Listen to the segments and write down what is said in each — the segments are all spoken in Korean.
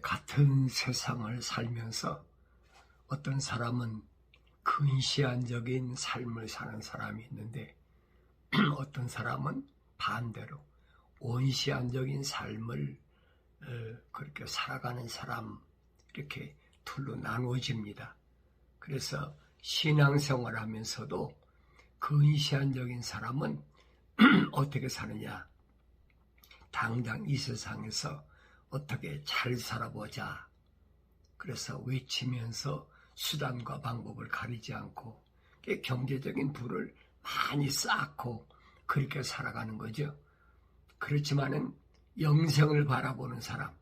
같은 세상을 살면서 어떤 사람은 근시안적인 삶을 사는 사람이 있는데 어떤 사람은 반대로 원시안적인 삶을 그렇게 살아가는 사람, 이렇게 둘로 나누어집니다. 그래서 신앙생활 하면서도 근시안적인 사람은 어떻게 사느냐, 당장 이 세상에서 어떻게 잘 살아보자. 그래서 외치면서 수단과 방법을 가리지 않고 경제적인 부를 많이 쌓고 그렇게 살아가는 거죠. 그렇지만은 영생을 바라보는 사람,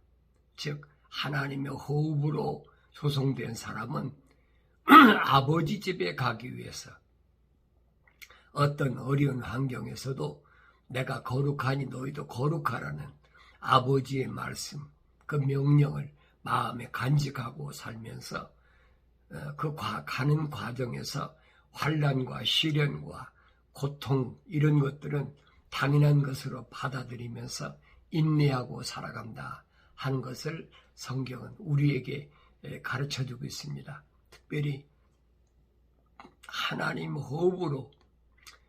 즉 하나님의 호흡으로 조성된 사람은 아버지 집에 가기 위해서 어떤 어려운 환경에서도 내가 거룩하니 너희도 거룩하라는 아버지의 말씀, 그 명령을 마음에 간직하고 살면서 그 가는 과정에서 환난과 시련과 고통, 이런 것들은 당연한 것으로 받아들이면서 인내하고 살아간다 하는 것을 성경은 우리에게 가르쳐주고 있습니다. 특별히 하나님 호흡으로,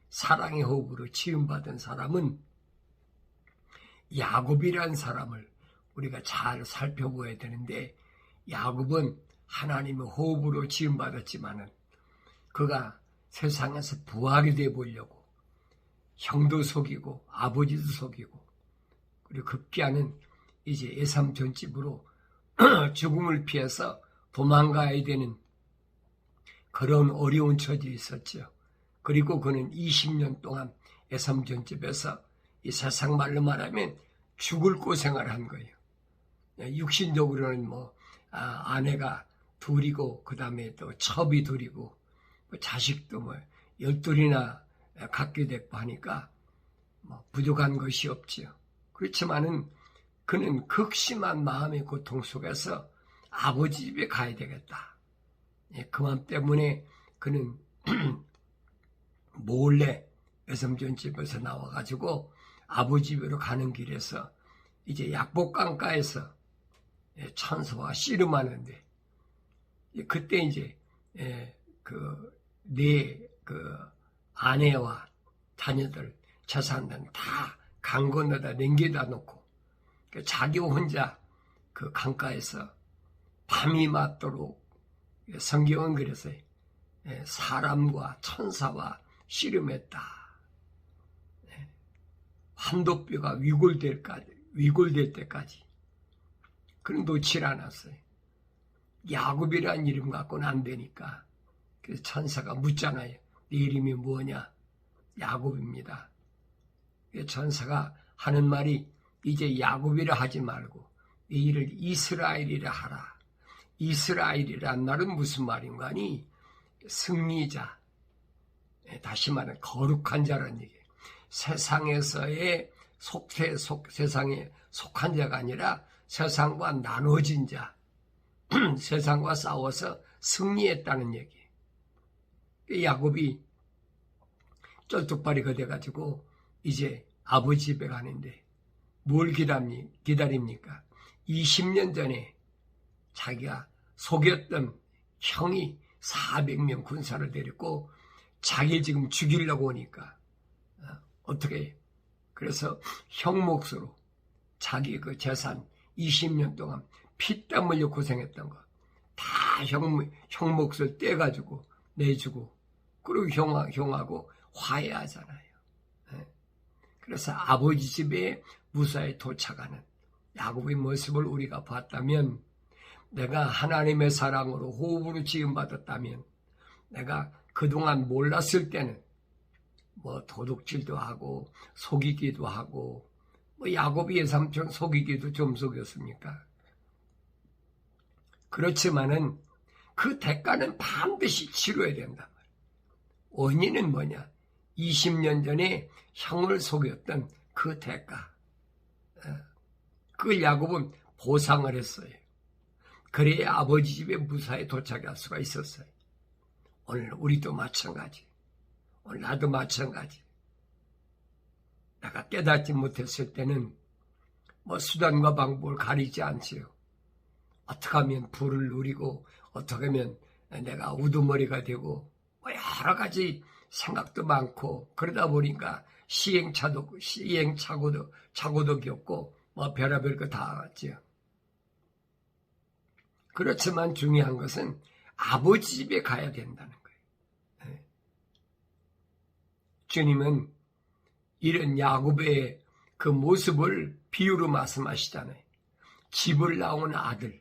사랑의 호흡으로 지음받은 사람은 야곱이라는 사람을 우리가 잘 살펴보아야 되는데, 야곱은 하나님의 호흡으로 지음받았지만은 그가 세상에서 부하게 돼 보려고 형도 속이고 아버지도 속이고, 그리고 급기야는 이제 에삼 전집으로 죽음을 피해서 도망가야 되는 그런 어려운 처지에 있었죠. 그리고 그는 20년 동안 에삼 전집에서 이 세상 말로 말하면 죽을 고생을 한 거예요. 육신적으로는 아내가 둘이고, 그 다음에 또 첩이 둘이고, 자식도 12이나 갖게 됐고 하니까 부족한 것이 없지요. 그렇지만은 그는 극심한 마음의 고통 속에서 아버지 집에 가야 되겠다. 그만 때문에 그는 몰래 에섬전집에서 나와가지고 아버지 집으로 가는 길에서 이제 약복강가에서 천사와 씨름하는데, 그때 이제 그 아내와 자녀들 재산들 다 강 건너다 남겨다 놓고 자기 혼자 그 강가에서 밤이 맞도록, 성경은 그래서 사람과 천사와 씨름했다. 환도뼈가 위골될 때까지 그는 놓질 않았어요. 야곱이라는 이름 갖고는 안 되니까. 그래서 천사가 묻잖아요. 네 이름이 뭐냐? 야곱입니다. 천사가 하는 말이, 이제 야곱이라 하지 말고 네 이를 이스라엘이라 하라. 이스라엘이란 말은 무슨 말인가 하니, 승리자, 다시 말하면 거룩한 자라는 얘기예요. 세상에서의 세상에 속한 자가 아니라 세상과 나눠진 자, 세상과 싸워서 승리했다는 얘기예요. 야곱이 쩔뚝발이가 돼가지고 이제 아버지 집에 가는데 뭘 기다립니까? 20년 전에 자기가 속였던 형이 400명 군사를 데리고 자기 지금 죽이려고 오니까 어떻게 해요? 그래서 형 몫으로 자기 그 재산 20년 동안 피땀 흘려 고생했던 거 다 형 몫을 떼가지고 내주고, 그리고 형하고 화해하잖아요. 그래서 아버지 집에 무사히 도착하는 야곱의 모습을 우리가 봤다면, 내가 하나님의 사랑으로 호흡으로 지음받았다면, 내가 그동안 몰랐을 때는 도둑질도 하고 속이기도 하고, 야곱이 예삼촌 속이기도 좀 속였습니까? 그렇지만은 그 대가는 반드시 치러야 된단 말이에요. 원인은 뭐냐? 20년 전에 형을 속였던 그 대가. 그 야곱은 보상을 했어요. 그래야 아버지 집에 무사히 도착할 수가 있었어요. 오늘 우리도 마찬가지. 오늘 나도 마찬가지. 내가 깨닫지 못했을 때는 수단과 방법을 가리지 않지요. 어떻게 하면 부를 누리고 어떻게 하면 내가 우두머리가 되고 뭐 여러 가지 생각도 많고 그러다 보니까 시행착오도 겪고 뭐 별의별 거 다 하죠. 그렇지만 중요한 것은 아버지 집에 가야 된다는 거예요. 주님은 이런 야곱의 그 모습을 비유로 말씀하시잖아요. 집을 나온 아들.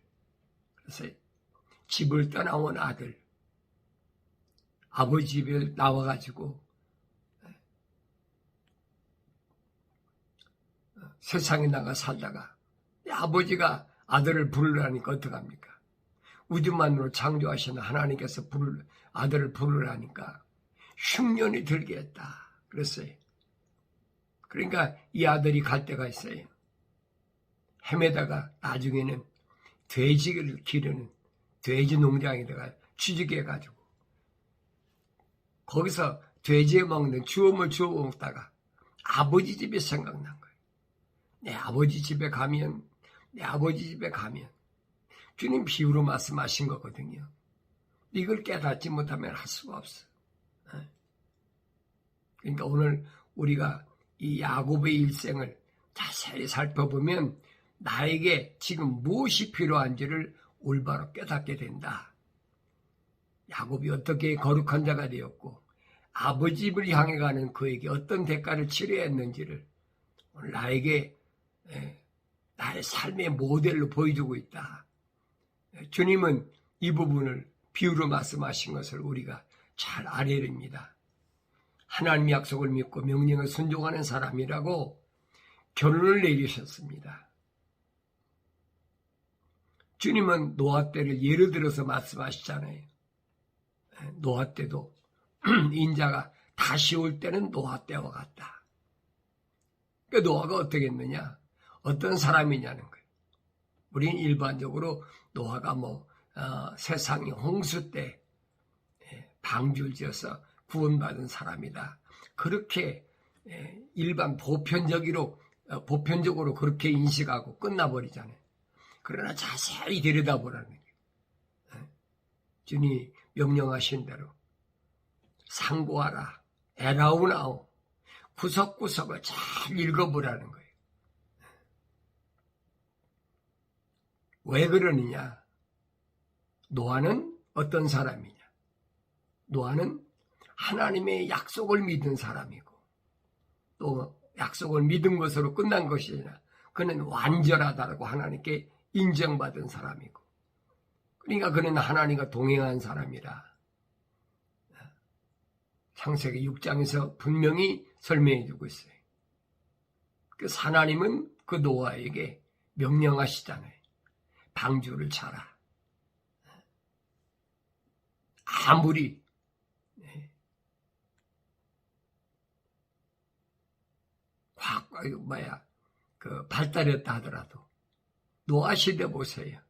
그래서 집을 떠나온 아들. 아버지 집에 나와가지고 세상에 나가 살다가 아버지가 아들을 부르라니까 어떡합니까? 우주만으로 창조하신 하나님께서 아들을 부르라니까 흉년이 들게 했다. 그랬어요. 그러니까 이 아들이 갈 데가 있어요. 헤매다가 나중에는 돼지를 기르는 돼지 농장에다가 취직해가지고 거기서 돼지에 먹는 주엄을 주워 먹다가 아버지 집이 생각난 거예요. 내 아버지 집에 가면 주님 비유로 말씀하신 거거든요. 이걸 깨닫지 못하면 할 수가 없어. 그러니까 오늘 우리가 이 야곱의 일생을 자세히 살펴보면 나에게 지금 무엇이 필요한지를 올바로 깨닫게 된다. 야곱이 어떻게 거룩한 자가 되었고 아버지 집을 향해 가는 그에게 어떤 대가를 치러야 했는지를 오늘 나에게 나의 삶의 모델로 보여주고 있다. 주님은 이 부분을 비유로 말씀하신 것을 우리가 잘 알아야 됩니다. 하나님의 약속을 믿고 명령을 순종하는 사람이라고 결론을 내리셨습니다. 주님은 노아 때를 예를 들어서 말씀하시잖아요. 노아 때도 인자가 다시 올 때는 노아 때와 같다. 그러니까 노아가 어떻게 했느냐? 어떤 사람이냐는 거예요. 우리는 일반적으로 노아가 세상이 홍수 때 방주를 지어서 구원받은 사람이다. 그렇게 일반 보편적으로 그렇게 인식하고 끝나버리잖아요. 그러나 자세히 들여다보라는 거예요. 주님이 명령하신 대로 상고하라, 에라우나오, 구석구석을 잘 읽어보라는 거예요. 왜 그러느냐? 노아는 어떤 사람이냐? 노아는 하나님의 약속을 믿은 사람이고 또 약속을 믿은 것으로 끝난 것이 아니라 그는 완전하다고 하나님께 인정받은 사람이고 그러니까 그는 하나님과 동행한 사람이라 창세기 6장에서 분명히 설명해 주고 있어요. 그래서 하나님은 그 노아에게 명령하시잖아요. 방주를 쳐라. 아무리 발달했다 하더라도 노아 시대 보세요.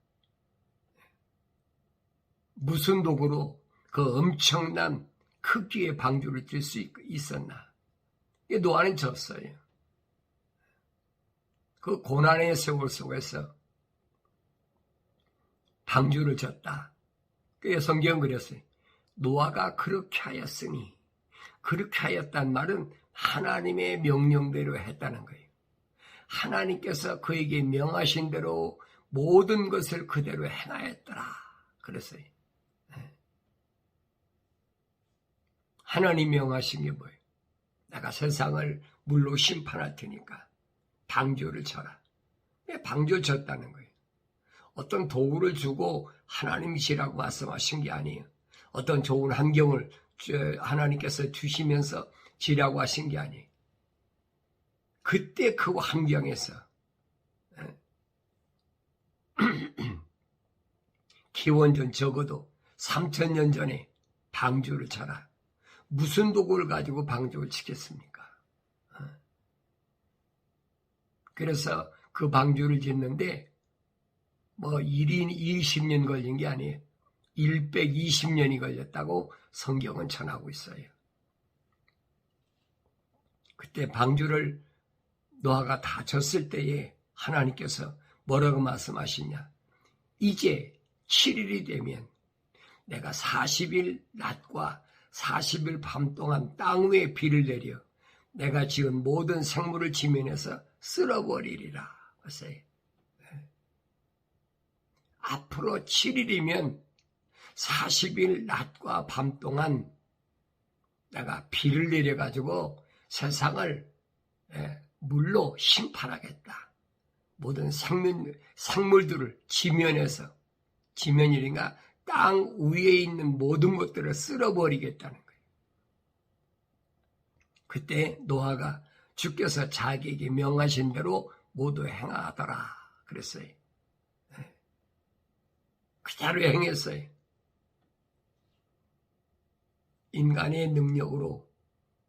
무슨 도구로 그 엄청난 크기의 방주를 칠 수 있었나? 노아는 졌어요. 그 고난의 세월 속에서 방주를 쳤다. 그래서 성경은 그랬어요. 노아가 그렇게 하였으니, 그렇게 하였단 말은 하나님의 명령대로 했다는 거예요. 하나님께서 그에게 명하신 대로 모든 것을 그대로 행하였더라. 그랬어요. 하나님 명하신 게 뭐예요? 내가 세상을 물로 심판할 테니까 방주를 쳐라. 방주를 쳤다는 거예요. 어떤 도구를 주고 하나님이시라고 말씀하신 게 아니에요. 어떤 좋은 환경을 하나님께서 주시면서 지라고 하신 게 아니에요. 그때 그 환경에서 기원전 적어도 3000년 전에 방주를 쳐라. 무슨 도구를 가지고 방주를 치겠습니까? 그래서 그 방주를 짓는데 1인 20년 걸린 게 아니에요. 120년이 걸렸다고 성경은 전하고 있어요. 그때 방주를 노아가 다 졌을 때에 하나님께서 뭐라고 말씀하시냐? 이제 7일이 되면 내가 40일 낮과 40일 밤 동안 땅 위에 비를 내려 내가 지은 모든 생물을 지면에서 쓸어버리리라. 하세요. 앞으로 7일이면 40일 낮과 밤 동안 내가 비를 내려가지고 세상을 물로 심판하겠다. 모든 생물들을 지면에서, 지면이니까 땅 위에 있는 모든 것들을 쓸어버리겠다는 거예요. 그때 노아가 주께서 자기에게 명하신 대로 모두 행하더라 그랬어요. 그대로 행했어요. 인간의 능력으로,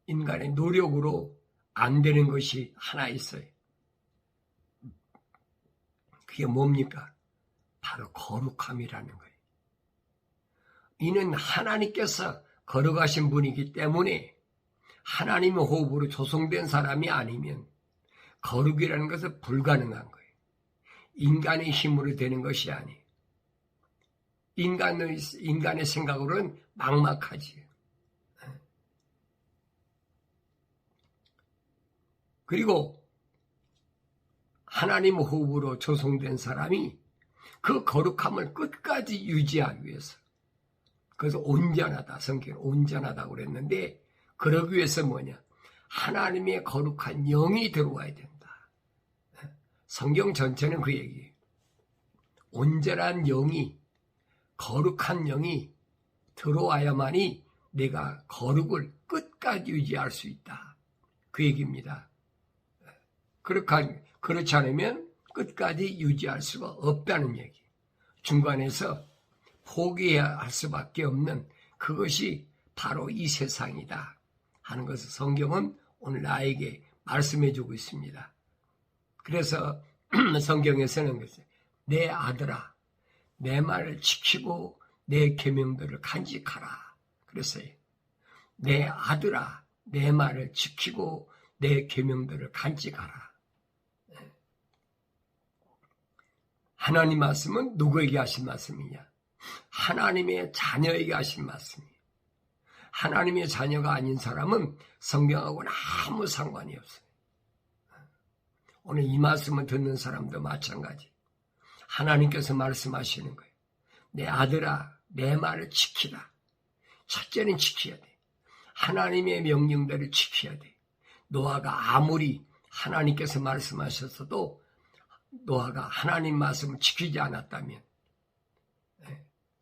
인간의 노력으로 안 되는 것이 하나 있어요. 그게 뭡니까? 바로 거룩함이라는 거예요. 이는 하나님께서 거룩하신 분이기 때문에 하나님의 호흡으로 조성된 사람이 아니면 거룩이라는 것은 불가능한 거예요. 인간의 힘으로 되는 것이 아니에요. 인간의 생각으로는 막막하지. 그리고 하나님의 호흡으로 조성된 사람이 그 거룩함을 끝까지 유지하기 위해서, 그래서 온전하다, 성경은 온전하다고 그랬는데, 그러기 위해서 뭐냐? 하나님의 거룩한 영이 들어와야 된다. 성경 전체는 그 얘기예요. 온전한 영이, 거룩한 영이 들어와야만이 내가 거룩을 끝까지 유지할 수 있다. 그 얘기입니다. 그렇지 않으면 끝까지 유지할 수가 없다는 얘기. 중간에서 포기해야 할 수밖에 없는 그것이 바로 이 세상이다 하는 것을 성경은 오늘 나에게 말씀해주고 있습니다. 그래서 성경에서는 내 아들아, 내 말을 지키고 내 계명들을 간직하라 그랬어요. 내 아들아, 내 말을 지키고 내 계명들을 간직하라. 하나님 말씀은 누구에게 하신 말씀이냐? 하나님의 자녀에게 하신 말씀이에요. 하나님의 자녀가 아닌 사람은 성경하고는 아무 상관이 없어요. 오늘 이 말씀을 듣는 사람도 마찬가지. 하나님께서 말씀하시는 거예요. 내 아들아, 내 말을 지키라. 첫째는 지켜야 돼. 하나님의 명령대로 지켜야 돼. 노아가 아무리 하나님께서 말씀하셨어도 노아가 하나님 말씀을 지키지 않았다면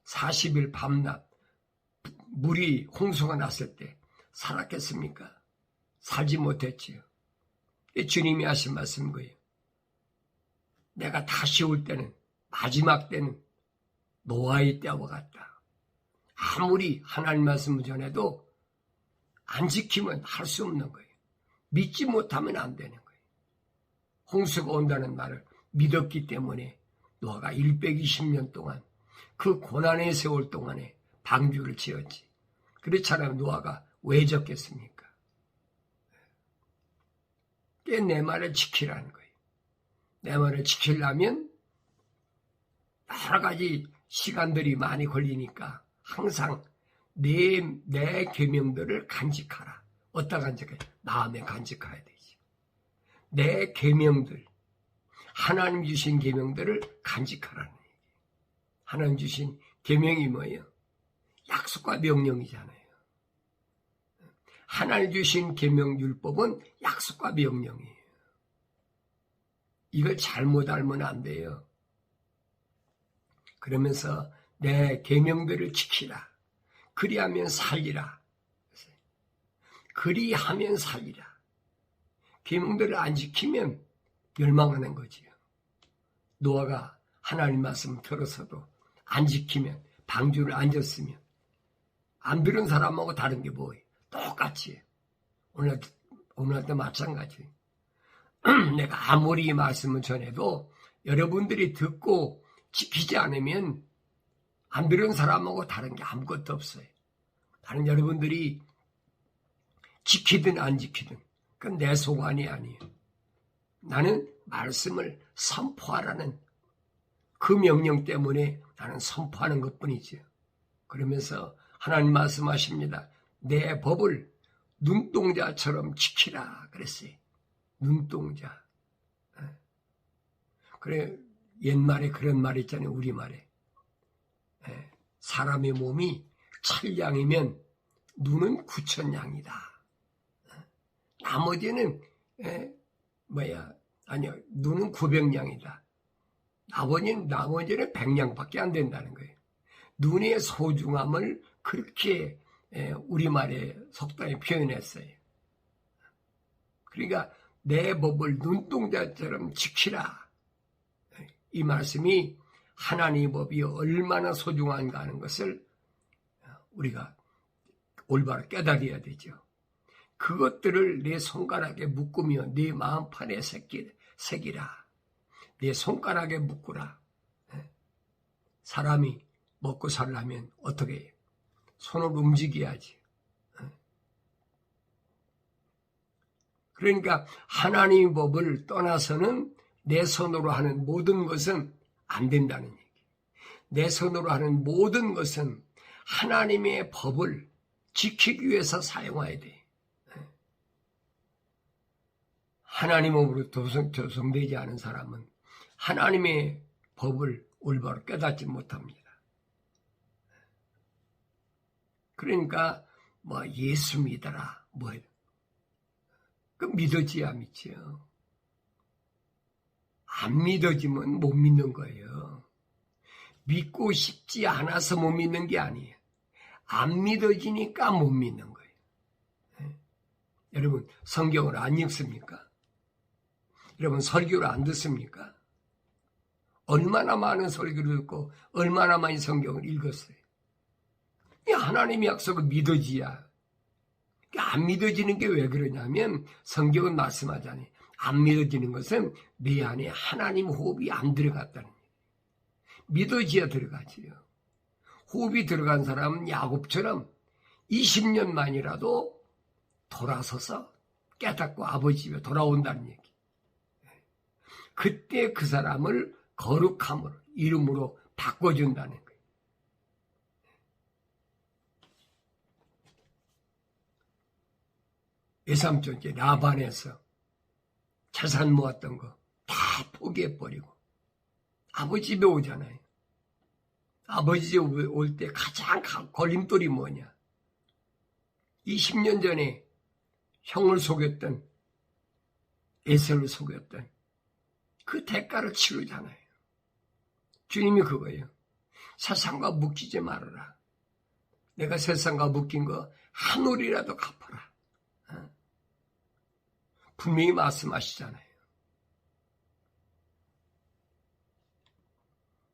40일 밤낮 물이 홍수가 났을 때 살았겠습니까? 살지 못했지요. 주님이 하신 말씀인 거예요. 내가 다시 올 때는, 마지막 때는 노아의 때와 같다. 아무리 하나님 말씀을 전해도 안 지키면 할 수 없는 거예요. 믿지 못하면 안 되는 거예요. 홍수가 온다는 말을 믿었기 때문에 노아가 120년 동안 그 고난의 세월 동안에 방주를 지었지. 그렇지 않으면 노아가 왜 졌겠습니까? 내 말을 지키라는 거예요. 내 말을 지키려면 여러 가지 시간들이 많이 걸리니까 항상 내 계명들을 간직하라. 어디다 간직해? 마음에 간직해야 되지. 내 계명들, 하나님 주신 계명들을 간직하라는 얘기예요. 하나님 주신 계명이 뭐예요? 약속과 명령이잖아요. 하나님 주신 계명 율법은 약속과 명령이에요. 이걸 잘못 알면 안 돼요. 그러면서 내 계명들을 지키라. 그리하면 살리라. 그리하면 살리라. 계명들을 안 지키면 멸망하는 거지요. 노아가 하나님 말씀을 들어서도 안 지키면, 방주를 안 졌으면 안 들은 사람하고 다른 게 뭐예요? 똑같이 오늘도 마찬가지. 내가 아무리 이 말씀을 전해도 여러분들이 듣고 지키지 않으면 안 들은 사람하고 다른 게 아무것도 없어요. 다른 여러분들이 지키든 안 지키든 그건 내 소관이 아니에요. 나는 말씀을 선포하라는 그 명령 때문에 나는 선포하는 것뿐이지요. 그러면서 하나님 말씀하십니다. 내 법을 눈동자처럼 지키라 그랬어요. 눈동자. 그래, 옛말에 그런 말 있잖아요. 우리말에. 사람의 몸이 1000양이면 눈은 9000양이다. 나머지는 아니요, 눈은 900양이다. 나머지는 100양밖에 안 된다는 거예요. 눈의 소중함을 그렇게 우리말의 속담에 표현했어요. 그러니까 내 법을 눈동자처럼 지키라. 이 말씀이 하나님의 법이 얼마나 소중한가 하는 것을 우리가 올바로 깨달아야 되죠. 그것들을 내 손가락에 묶으며 내 마음판에 새기라. 내 손가락에 묶으라. 사람이 먹고 살려면 어떻게 해요? 손을 움직여야지. 그러니까 하나님의 법을 떠나서는 내 손으로 하는 모든 것은 안 된다는 얘기. 내 손으로 하는 모든 것은 하나님의 법을 지키기 위해서 사용해야 돼. 하나님 법으로 조성되지 않은 사람은 하나님의 법을 올바로 깨닫지 못합니다. 그러니까 예수 믿어라. 그 믿어지야 믿지요. 안 믿어지면 못 믿는 거예요. 믿고 싶지 않아서 못 믿는 게 아니에요. 안 믿어지니까 못 믿는 거예요. 여러분 성경을 안 읽습니까? 여러분 설교를 안 듣습니까? 얼마나 많은 설교를 듣고 얼마나 많이 성경을 읽었어요. 하나님의 약속을 믿어지야. 안 믿어지는 게 왜 그러냐면 성경은 말씀하잖아요. 안 믿어지는 것은 내 안에 하나님 호흡이 안 들어갔다는 거예요. 믿어지야 들어가지요. 호흡이 들어간 사람은 야곱처럼 20년만이라도 돌아서서 깨닫고 아버지 집에 돌아온다는 얘기. 그때 그 사람을 거룩함으로 이름으로 바꿔준다는 거예요. 외삼촌째 라반에서 재산 모았던 거 다 포기해버리고 아버지 집에 오잖아요. 아버지 집에 올 때 가장 걸림돌이 뭐냐? 20년 전에 형을 속였던 에서를 속였던 그 대가를 치르잖아요. 주님이 그거예요. 세상과 묶이지 말아라. 내가 세상과 묶인 거 한 올이라도 갚아라. 분명히 말씀하시잖아요.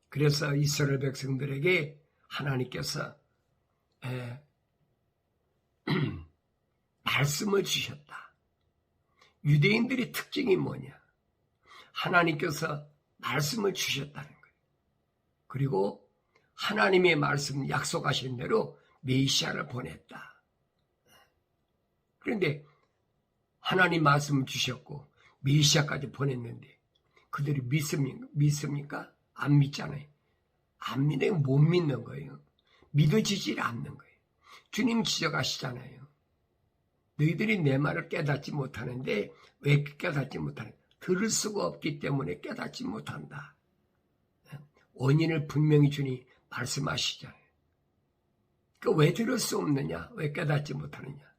그래서 이스라엘 백성들에게 하나님께서 말씀을 주셨다. 유대인들의 특징이 뭐냐? 하나님께서 말씀을 주셨다는 거예요. 그리고 하나님의 말씀 약속하신 대로 메시아를 보냈다. 그런데 하나님 말씀을 주셨고 메시아까지 보냈는데 그들이 믿습니까? 안 믿잖아요. 안 믿으면 못 믿는 거예요. 믿어지질 않는 거예요. 주님 지적하시잖아요. 너희들이 내 말을 깨닫지 못하는데 왜 깨닫지 못하는가? 들을 수가 없기 때문에 깨닫지 못한다. 원인을 분명히 주님 말씀하시잖아요. 그 왜 들을 수 없느냐? 왜 깨닫지 못하느냐?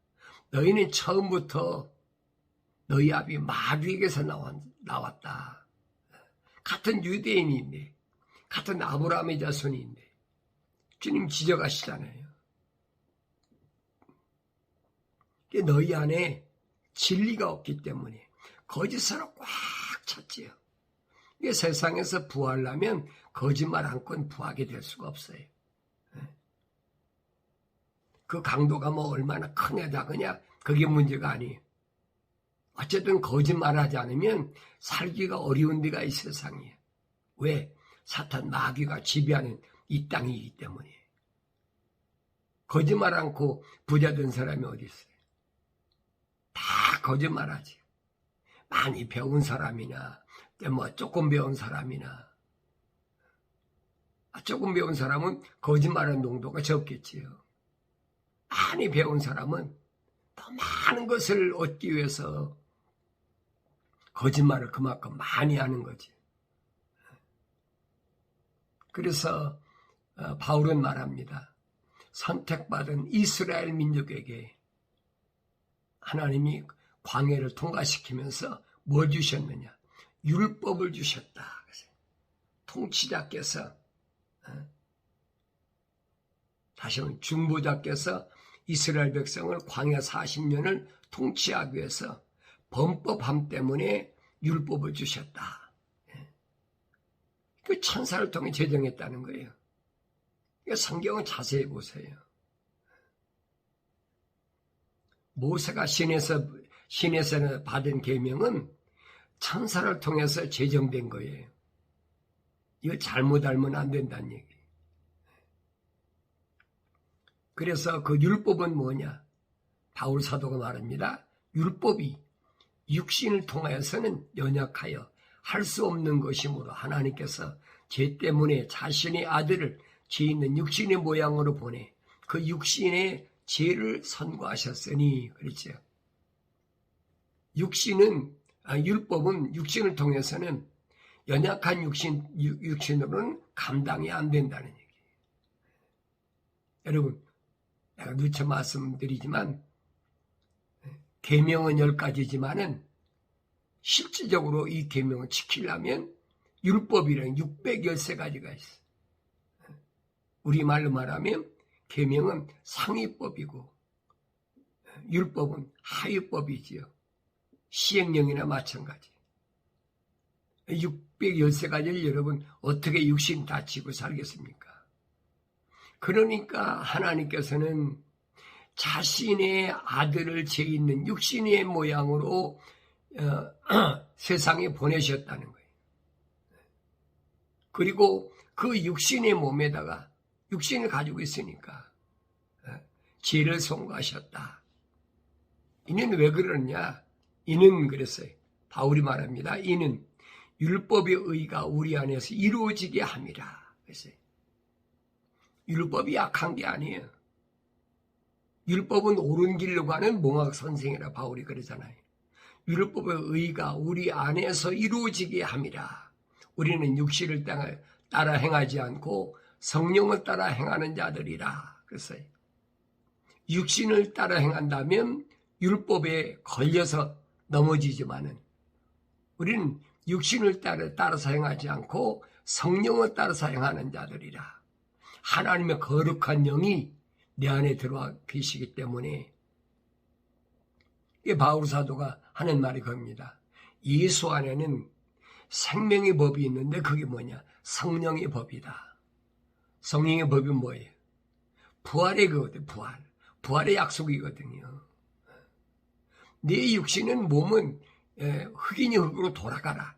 너희는 처음부터 너희 아비 마귀에게서 나왔다. 같은 유대인인데, 같은 아브라함의 자손인데, 주님 지적하시잖아요. 너희 안에 진리가 없기 때문에 거짓으로 꽉 찼지요. 세상에서 부하려면 거짓말 한 건 부하게 될 수가 없어요. 그 강도가 얼마나 크냐 작으냐 그게 문제가 아니에요. 어쨌든 거짓말하지 않으면 살기가 어려운 데가 이 세상이에요. 왜? 사탄 마귀가 지배하는 이 땅이기 때문에. 거짓말 않고 부자 된 사람이 어디 있어요? 다 거짓말하지. 많이 배운 사람이나 조금 배운 사람이나 조금 배운 사람은 거짓말하는 농도가 적겠지요. 많이 배운 사람은 더 많은 것을 얻기 위해서 거짓말을 그만큼 많이 하는 거지. 그래서 바울은 말합니다. 선택받은 이스라엘 민족에게 하나님이 광야를 통과시키면서 뭘 주셨느냐? 율법을 주셨다. 통치자께서, 다시 한번 중보자께서 이스라엘 백성을 광야 40년을 통치하기 위해서 범법함 때문에 율법을 주셨다. 그 천사를 통해 제정했다는 거예요. 그러니까 성경을 자세히 보세요. 모세가 신에서 받은 계명은 천사를 통해서 제정된 거예요. 이거 잘못 알면 안 된다는 얘기예요. 그래서 그 율법은 뭐냐? 바울 사도가 말합니다. 율법이 육신을 통하여서는 연약하여 할 수 없는 것이므로 하나님께서 죄 때문에 자신의 아들을 죄 있는 육신의 모양으로 보내 그 육신의 죄를 선고하셨으니 그렇죠. 율법은 육신을 통해서는 연약한 육신으로는 감당이 안 된다는 얘기예요. 여러분, 내가 누차 말씀드리지만 계명은 10가지지만은 실질적으로 이 계명을 지키려면 율법이란 613가지가 있어. 우리말로 말하면 계명은 상위법이고 율법은 하위법이지요. 시행령이나 마찬가지. 613가지를 여러분 어떻게 육신 다치고 살겠습니까? 그러니까 하나님께서는 자신의 아들을 죄 있는 육신의 모양으로 세상에 보내셨다는 거예요. 그리고 그 육신의 몸에다가 육신을 가지고 있으니까 죄를 송구하셨다. 이는 왜 그러느냐? 이는 그랬어요. 바울이 말합니다. 이는 율법의 의가 우리 안에서 이루어지게 함이라. 그랬어요. 율법이 약한 게 아니에요. 율법은 옳은 길로 가는 몽학 선생이라 바울이 그러잖아요. 율법의 의가 우리 안에서 이루어지게 함이라. 우리는 육신을 따라 행하지 않고 성령을 따라 행하는 자들이라. 그랬어요. 육신을 따라 행한다면 율법에 걸려서 넘어지지만은 우리는 육신을 따라서 행하지 않고 성령을 따라서 행하는 자들이라. 하나님의 거룩한 영이 내 안에 들어와 계시기 때문에 이 바울 사도가 하는 말이 겁니다. 예수 안에는 생명의 법이 있는데 그게 뭐냐? 성령의 법이다. 성령의 법이 뭐예요? 부활의 거거든요. 부활의 약속이거든요. 네 육신은 몸은 흑인이 흑으로 돌아가라.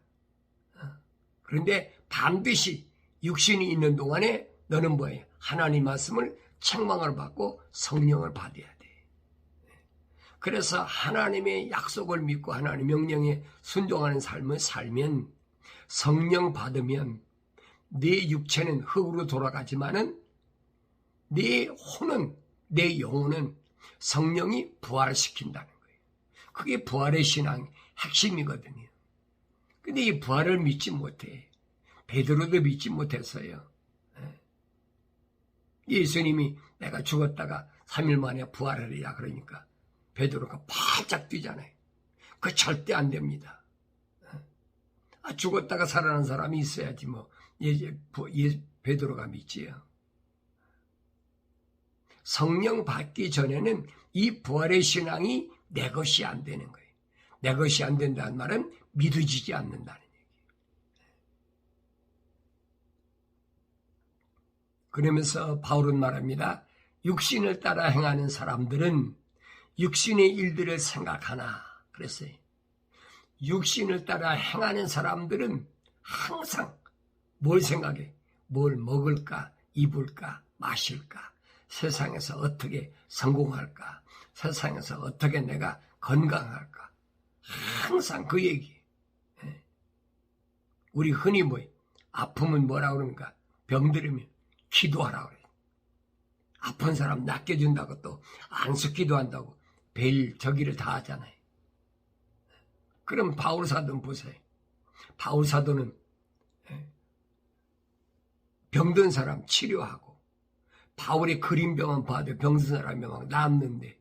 그런데 반드시 육신이 있는 동안에 너는 뭐예요? 하나님 말씀을 책망을 받고 성령을 받아야 돼. 그래서 하나님의 약속을 믿고 하나님의 명령에 순종하는 삶을 살면 성령 받으면 네 육체는 흙으로 돌아가지만은 네 혼은 내 영혼은 성령이 부활시킨다는 거예요. 그게 부활의 신앙 핵심이거든요. 근데 이 부활을 믿지 못해. 베드로도 믿지 못했어요. 예수님이 내가 죽었다가 3일 만에 부활하리라 그러니까 베드로가 바짝 뛰잖아요. 그거 절대 안 됩니다. 죽었다가 살아난 사람이 있어야지 뭐 베드로가 믿지요. 성령 받기 전에는 이 부활의 신앙이 내 것이 안 되는 거예요. 내 것이 안 된다는 말은 믿어지지 않는다는 얘기예요. 그러면서 바울은 말합니다. 육신을 따라 행하는 사람들은 육신의 일들을 생각하나 그랬어요. 육신을 따라 행하는 사람들은 항상 뭘 생각해? 뭘 먹을까? 입을까? 마실까? 세상에서 어떻게 성공할까? 세상에서 어떻게 내가 건강할까? 항상 그 얘기. 우리 흔히 아프면 뭐라 그러는가? 병들으면 기도하라 그래. 아픈 사람 낫게준다고 또 안수 기도한다고 별 저기를 다 하잖아요. 그럼 바울 사도는 보세요. 바울 사도는 병든 사람 치료하고 바울의 그림병원 봐도 병든 사람이 막 낫는데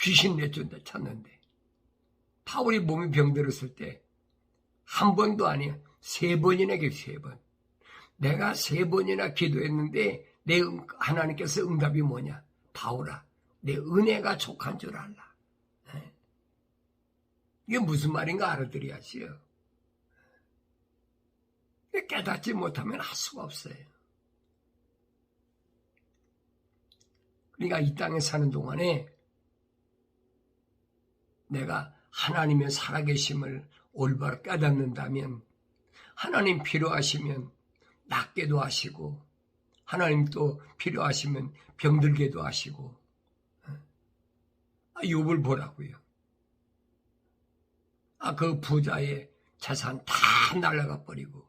귀신 내쫓는다 쳤는데 바울이 몸이 병들었을 때 한 번도 아니야. 3번이나 기도 3번. 내가 3번이나 기도했는데 내 하나님께서 응답이 뭐냐? 바울아, 내 은혜가 족한 줄 알라. 이게 무슨 말인가 알아들어야지요. 깨닫지 못하면 할 수가 없어요. 그러니까 이 땅에 사는 동안에 내가 하나님의 살아계심을 올바로 깨닫는다면 하나님 필요하시면 낫게도 하시고 하나님 또 필요하시면 병들게도 하시고 욥을 보라고요. 그 부자의 재산 다 날아가 버리고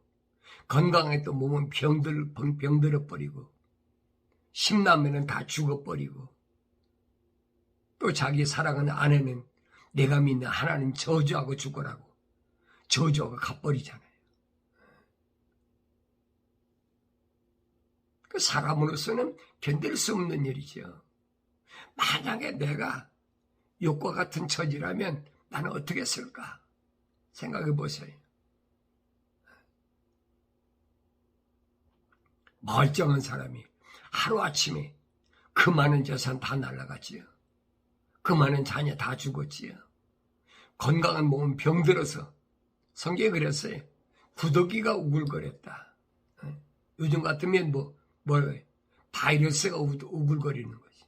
건강했던 몸은 병들어 버리고 10남매는 다 죽어버리고 또 자기 사랑하는 아내는 내가 믿는 하나님 저주하고 죽으라고 저주하고 가버리잖아요. 그 사람으로서는 견딜 수 없는 일이죠. 만약에 내가 욥과 같은 처지라면 나는 어떻게 했을까? 생각해 보세요. 멀쩡한 사람이 하루아침에 그 많은 재산 다 날아갔지요. 그 많은 자녀 다 죽었지요. 건강한 몸은 병들어서 성경에 그랬어요. 구더기가 우글거렸다. 요즘 같으면 바이러스가 우글거리는 거지.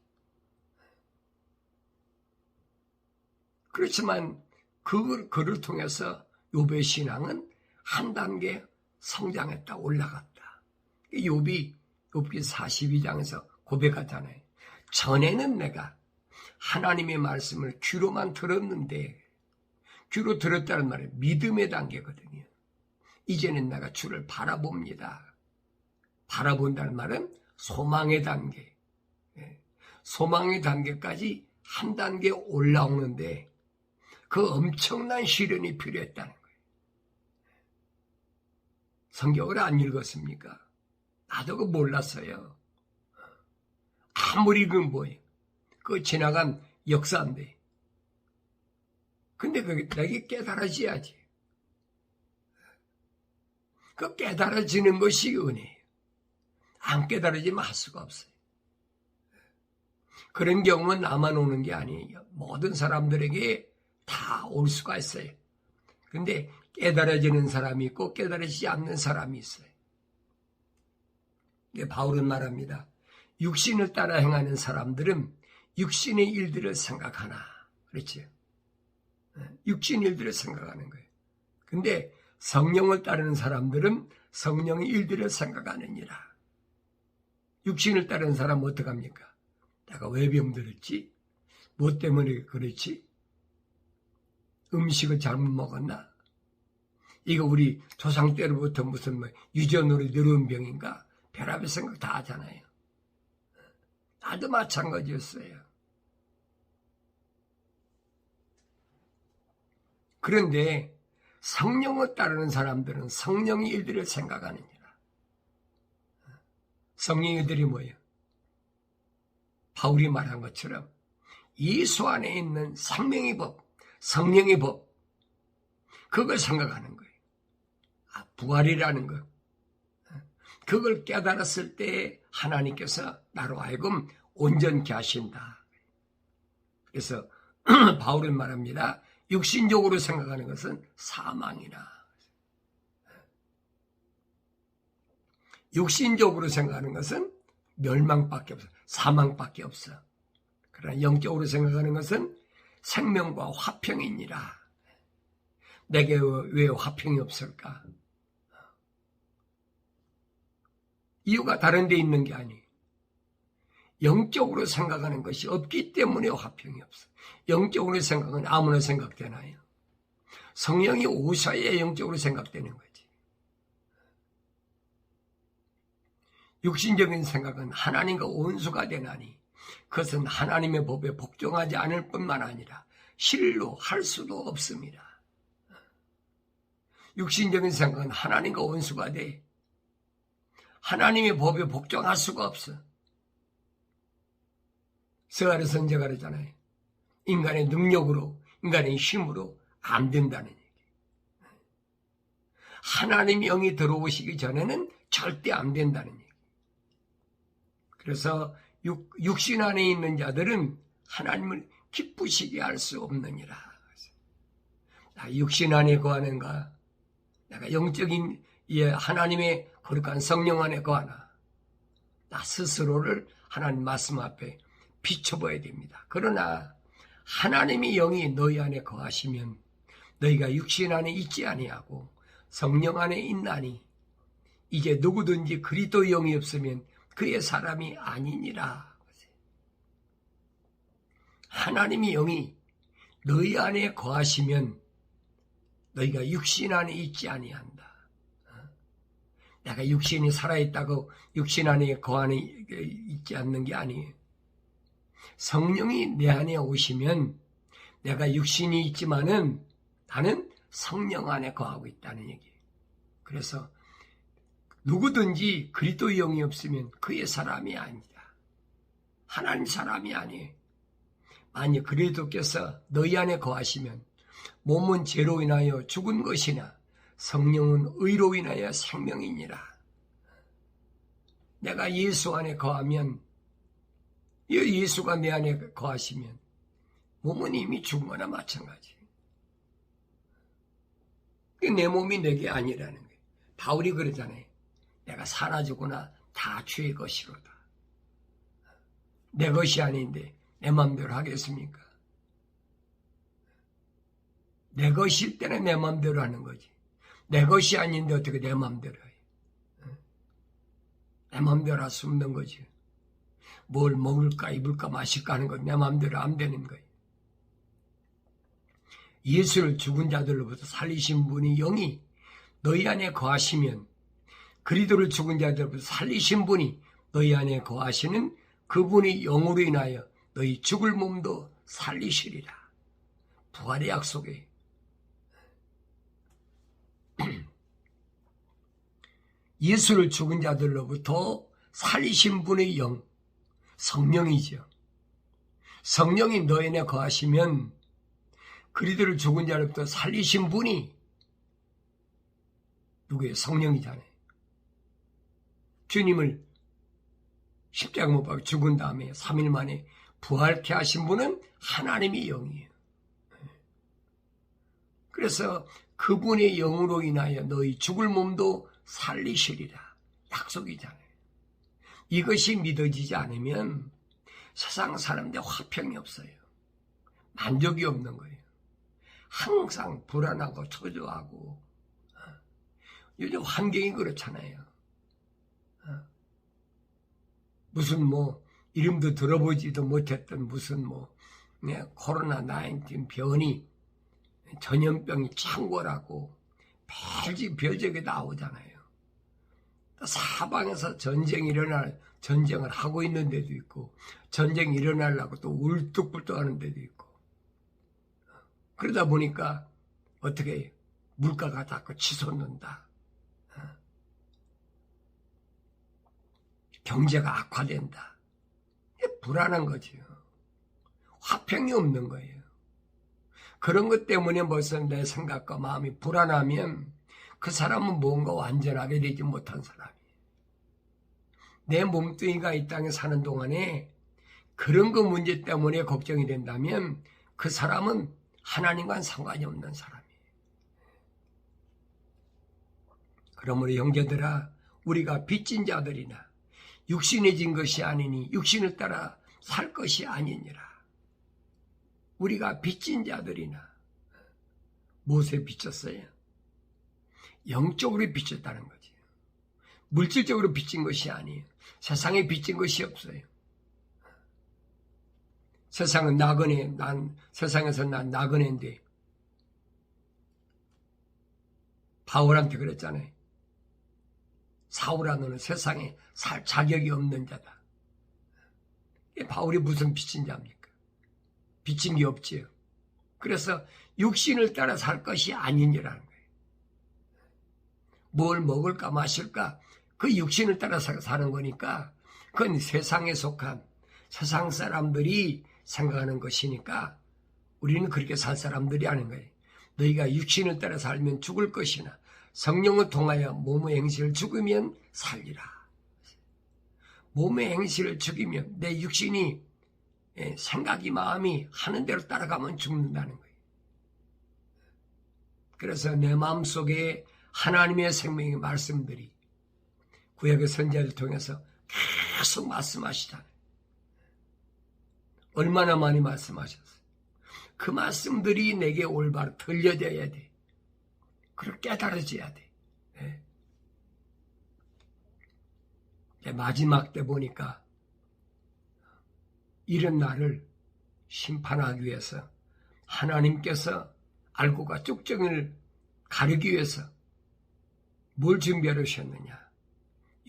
그렇지만 그를 통해서 욥의 신앙은 한 단계 성장했다, 올라갔다. 욥기 42장에서 고백하잖아요. 전에는 내가 하나님의 말씀을 귀로만 들었는데, 귀로 들었다는 말은 믿음의 단계거든요. 이제는 내가 주를 바라봅니다. 바라본다는 말은 소망의 단계. 소망의 단계까지 한 단계 올라오는데 그 엄청난 시련이 필요했다는 거예요. 성경을 안 읽었습니까? 나도 그거 몰랐어요. 아무리 그 지나간 역사인데. 근데 내게 깨달아져야지. 그 깨달아지는 것이 은혜예요. 안 깨달아지면 할 수가 없어요. 그런 경우는 나만 오는 게 아니에요. 모든 사람들에게 다 올 수가 있어요. 근데 깨달아지는 사람이 있고 깨달아지지 않는 사람이 있어요. 바울은 말합니다. 육신을 따라 행하는 사람들은 육신의 일들을 생각하나. 그렇죠? 육신 일들을 생각하는 거예요. 근데 성령을 따르는 사람들은 성령의 일들을 생각하느니라. 육신을 따르는 사람은 어떡합니까? 내가 왜 병들었지? 뭐 때문에 그렇지? 음식을 잘못 먹었나? 이거 우리 조상 때로부터 무슨 유전으로 늘어온 병인가? 별의별 생각 다 하잖아요. 나도 마찬가지였어요. 그런데 성령을 따르는 사람들은 성령의 일들을 생각하느니라. 성령의 일들이 뭐예요? 바울이 말한 것처럼 예수 안에 있는 생명의 법, 성령의 법, 그걸 생각하는 거예요. 부활이라는 것. 그걸 깨달았을 때 하나님께서 나로 하여금 온전케 하신다. 그래서 바울은 말합니다. 육신적으로 생각하는 것은 사망이나. 육신적으로 생각하는 것은 멸망밖에 없어. 사망밖에 없어. 그러나 영적으로 생각하는 것은 생명과 화평이니라. 내게 왜 화평이 없을까? 이유가 다른 데 있는 게 아니에요. 영적으로 생각하는 것이 없기 때문에 화평이 없어. 영적으로 생각은 아무나 생각되나요? 성령이 오셔야 영적으로 생각되는 거지. 육신적인 생각은 하나님과 원수가 되나니 그것은 하나님의 법에 복종하지 않을 뿐만 아니라 실로 할 수도 없습니다. 육신적인 생각은 하나님과 원수가 돼 하나님의 법에 복종할 수가 없어. 스가랴 선지자가 그러잖아요. 인간의 능력으로, 인간의 힘으로 안 된다는 얘기. 하나님 영이 들어오시기 전에는 절대 안 된다는 얘기. 그래서 육신 안에 있는 자들은 하나님을 기쁘시게 할 수 없느니라. 나 육신 안에 거하는가? 내가 영적인 하나님의 거룩한 성령 안에 거하나? 나 스스로를 하나님 말씀 앞에 비춰봐야 됩니다. 그러나 하나님의 영이 너희 안에 거하시면 너희가 육신 안에 있지 아니하고 성령 안에 있나니 이제 누구든지 그리스도의 영이 없으면 그의 사람이 아니니라. 하나님의 영이 너희 안에 거하시면 너희가 육신 안에 있지 아니한다. 내가 육신이 살아있다고 육신 안에 거하는 있지 않는 게 아니에요. 성령이 내 안에 오시면 내가 육신이 있지만은 나는 성령 안에 거하고 있다는 얘기예요. 그래서 누구든지 그리스도의 영이 없으면 그의 사람이 아니다. 하나님 사람이 아니에요. 만약 그리스도께서 너희 안에 거하시면 몸은 죄로 인하여 죽은 것이나 성령은 의로 인하여 생명이니라. 내가 예수 안에 거하면 예수가 내 안에 거하시면 몸은 이미 죽은 거나 마찬가지. 내 몸이 내게 아니라는 거예요. 바울이 그러잖아요. 내가 사라지거나 다 주의 것이로다. 내 것이 아닌데 내 마음대로 하겠습니까? 내 것일 때는 내 마음대로 하는 거지. 내 것이 아닌데 어떻게 내 마음대로 해? 내 마음대로 할 수 없는 거지. 뭘 먹을까 입을까 마실까 하는 건 내 마음대로 안 되는 거예요. 예수를 죽은 자들로부터 살리신 분이 영이 너희 안에 거하시면 그리스도를 죽은 자들로부터 살리신 분이 너희 안에 거하시는 그분이 영으로 인하여 너희 죽을 몸도 살리시리라. 부활의 약속에 예수를 죽은 자들로부터 살리신 분의 영, 성령이죠. 성령이 너희 안에 거하시면 그리스도를 죽은 자로부터 살리신 분이 누구예요? 성령이잖아요. 주님을 십자가 못 박아 죽은 다음에 3일 만에 부활케 하신 분은 하나님의 영이에요. 그래서 그분의 영으로 인하여 너희 죽을 몸도 살리시리라. 약속이잖아요. 이것이 믿어지지 않으면 세상 사람들 화평이 없어요. 만족이 없는 거예요. 항상 불안하고 초조하고 요즘 환경이 그렇잖아요. 무슨 이름도 들어보지도 못했던 무슨 코로나 19 변이 전염병이 창궐하고 별적이 나오잖아요. 사방에서 전쟁을 하고 있는 데도 있고 전쟁이 일어나려고 또 울뚝불뚝 하는 데도 있고 그러다 보니까 어떻게 해요? 물가가 자꾸 치솟는다. 경제가 악화된다. 불안한 거지요. 화평이 없는 거예요. 그런 것 때문에 벌써 내 생각과 마음이 불안하면 그 사람은 뭔가 완전하게 되지 못한 사람이에요. 내 몸뚱이가 이 땅에 사는 동안에 그런 거 문제 때문에 걱정이 된다면 그 사람은 하나님과는 상관이 없는 사람이에요. 그러므로 형제들아 우리가 빚진 자들이나 육신에 진 것이 아니니 육신을 따라 살 것이 아니니라. 우리가 빚진 자들이나 무엇에 빚졌어요? 영적으로 빚졌다는 거지. 물질적으로 빚진 것이 아니에요. 세상에 빚진 것이 없어요. 세상은 세상에서 난 나그네인데 바울한테 그랬잖아요. 사울아 너는 세상에 살 자격이 없는 자다. 바울이 무슨 빚진 자입니까? 빚진 게 없지요. 그래서 육신을 따라 살 것이 아니니라는 거예요. 뭘 먹을까 마실까 그 육신을 따라 사는 거니까 그건 세상에 속한 세상 사람들이 생각하는 것이니까 우리는 그렇게 살 사람들이 아닌 거예요. 너희가 육신을 따라 살면 죽을 것이나 성령을 통하여 몸의 행실을 죽이면 살리라. 몸의 행실을 죽이면 내 육신이 생각이 마음이 하는 대로 따라가면 죽는다는 거예요. 그래서 내 마음속에 하나님의 생명의 말씀들이 구약의 선지자를 통해서 계속 말씀하시잖아요. 얼마나 많이 말씀하셨어요. 그 말씀들이 내게 올바로 들려져야 돼. 그리고 깨달아져야 돼. 마지막 때 보니까 이런 날을 심판하기 위해서 하나님께서 알고가 쭉정을 가르기 위해서 뭘 준비하러 오셨느냐.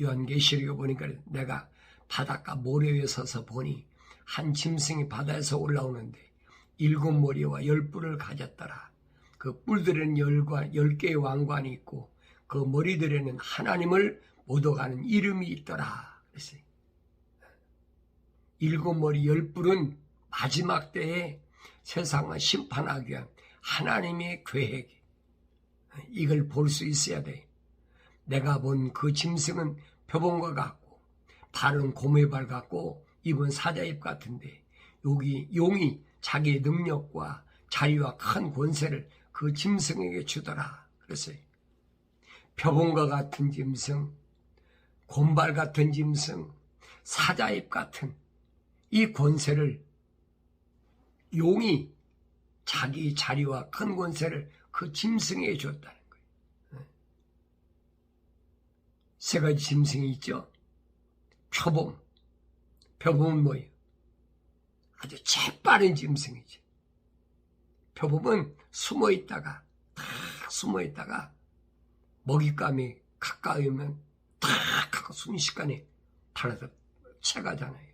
요한계시록에 보니까 내가 바닷가 모래 위에 서서 보니 한 짐승이 바다에서 올라오는데 7머리와 10뿔을 가졌더라. 그 뿔들은 10개의 왕관이 있고 그 머리들에는 하나님을 모독하는 이름이 있더라. 그랬어요. 7머리 10뿔은 마지막 때에 세상을 심판하기 위한 하나님의 계획. 이걸 볼 수 있어야 돼. 내가 본 그 짐승은 표범과 같고 발은 곰의 발 같고 입은 사자입 같은데 여기 용이 자기의 능력과 자유와 큰 권세를 그 짐승에게 주더라. 그랬어요. 표범과 같은 짐승, 곰발 같은 짐승, 사자입 같은 이 권세를 용이 자기 자리와 큰 권세를 그 짐승에게 줬다는 거예요. 세 가지 짐승이 있죠. 표범. 표범은 뭐예요? 아주 재빠른 짐승이죠. 표범은 숨어있다가 먹잇감이 가까이 오면 탁 하고 순식간에 달아서 채가잖아요.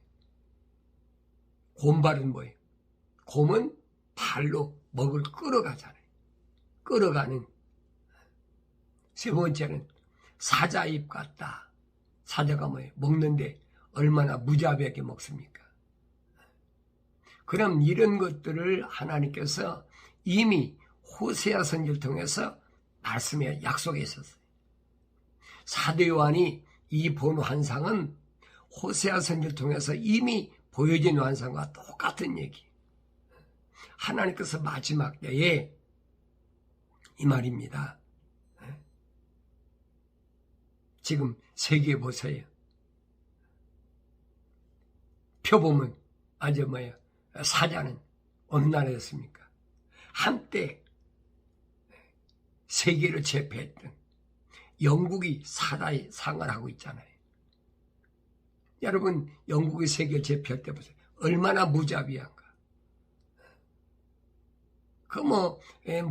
곰발은 뭐예요? 곰은 발로 먹을 끌어가잖아요. 끌어가는. 세 번째는 사자입 같다. 사자가 뭐예요? 먹는데 얼마나 무자비하게 먹습니까? 그럼 이런 것들을 하나님께서 이미 호세아 선지를 통해서 말씀에 약속해 있었어요. 사도 요한이 이 본 환상은 호세아 선지를 통해서 이미 보여진 환상과 똑같은 얘기. 하나님께서 마지막 때에 이 말입니다. 지금 세계 보세요. 표범은 사자는 어느 나라였습니까? 한때 세계를 제패했던 영국이 사다의 상을 하고 있잖아요. 여러분 영국이 세계를 제패할 때 보세요. 얼마나 무자비한가.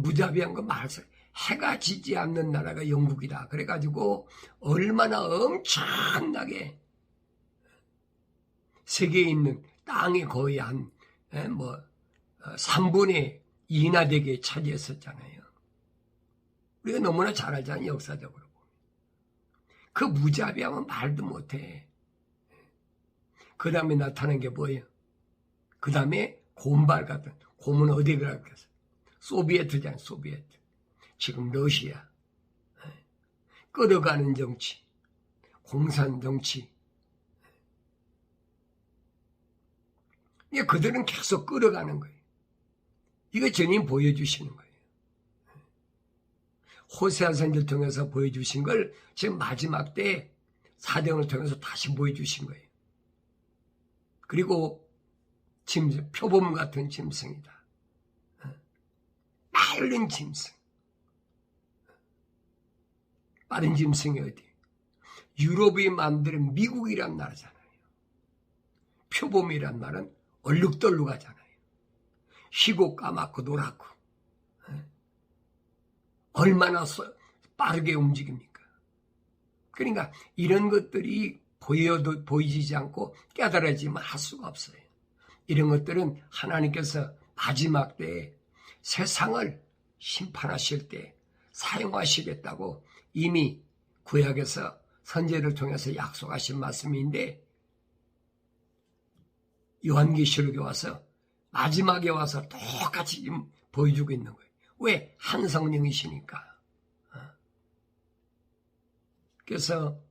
무자비한 거 말해서 해가 지지 않는 나라가 영국이다. 그래가지고 얼마나 엄청나게 세계에 있는 땅이 거의 한 3분의 2나 되게 차지했었잖아요. 우리가 너무나 잘 알잖아요. 역사적으로. 그 무자비하면 말도 못해. 그 다음에 나타난 게 뭐예요? 그 다음에 곰발 같은. 곰은 어디 가겠어? 소비에트잖아요. 소비에트. 지금 러시아. 끌어가는 정치. 공산 정치. 그들은 계속 끌어가는 거예요. 이거 주님 보여주시는 거예요. 호세아 선지를 통해서 보여주신 걸 지금 마지막 때 사도행을 통해서 다시 보여주신 거예요. 그리고 짐승, 표범 같은 짐승이다. 빠른 짐승. 빠른 짐승이 어디? 유럽이 만드는 미국이란 나라잖아요. 표범이란 말은 얼룩덜룩하잖아요. 희고 까맣고 노랗고. 얼마나 빠르게 움직입니까? 그러니까 이런 것들이 보여도 보이지 않고 깨달아지면 할 수가 없어요. 이런 것들은 하나님께서 마지막 때에 세상을 심판하실 때 사용하시겠다고 이미 구약에서 선지자를 통해서 약속하신 말씀인데, 요한계시록에 와서 마지막에 와서 똑같이 지금 보여주고 있는 거예요. 왜? 한 성령이시니까. 그래서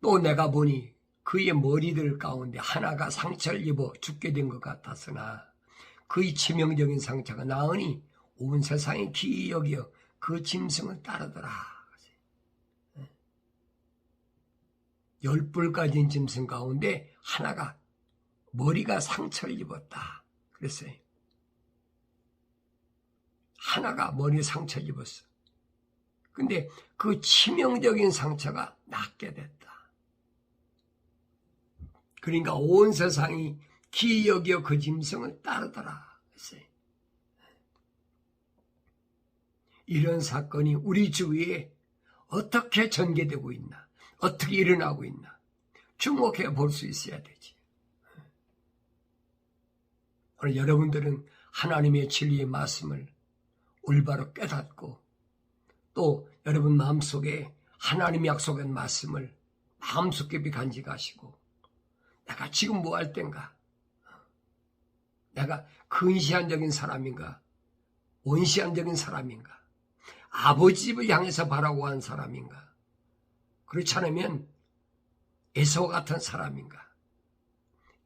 또 내가 보니 그의 머리들 가운데 하나가 상처를 입어 죽게 된 것 같았으나 그의 치명적인 상처가 나으니 온 세상이 기이 여겨 그 짐승을 따르더라. 10뿔 가진 짐승 가운데 하나가 머리가 상처를 입었다 그랬어요. 하나가 머리에 상처를 입었어. 근데 그 치명적인 상처가 낫게 됐다. 그러니까 온 세상이 기이 여겨 그 짐승을 따르더라 했어요. 이런 사건이 우리 주위에 어떻게 전개되고 있나, 어떻게 일어나고 있나 주목해 볼 수 있어야 되지. 오늘 여러분들은 하나님의 진리의 말씀을 올바로 깨닫고 또 여러분 마음속에 하나님이 약속한 말씀을 마음속 깊이 간직하시고, 내가 지금 뭐 할 땐가? 내가 근시안적인 사람인가? 원시안적인 사람인가? 아버지 집을 향해서 바라고 한 사람인가? 그렇지 않으면 에서 같은 사람인가?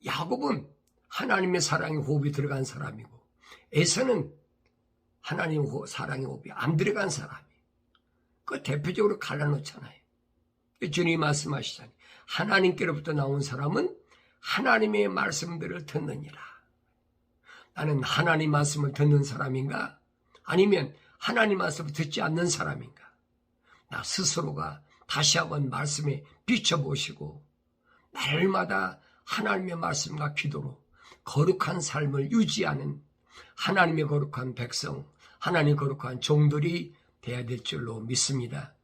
야곱은 하나님의 사랑의 호흡이 들어간 사람이고, 에서는 하나님의 사랑의 호흡이 안 들어간 사람이에요. 그 대표적으로 갈라놓잖아요. 주님이 말씀하시잖아요. 하나님께로부터 나온 사람은 하나님의 말씀들을 듣느니라. 나는 하나님 말씀을 듣는 사람인가? 아니면 하나님 말씀을 듣지 않는 사람인가? 나 스스로가 다시 한번 말씀에 비춰보시고 날마다 하나님의 말씀과 기도로 거룩한 삶을 유지하는 하나님의 거룩한 백성, 하나님의 거룩한 종들이 돼야 될 줄로 믿습니다.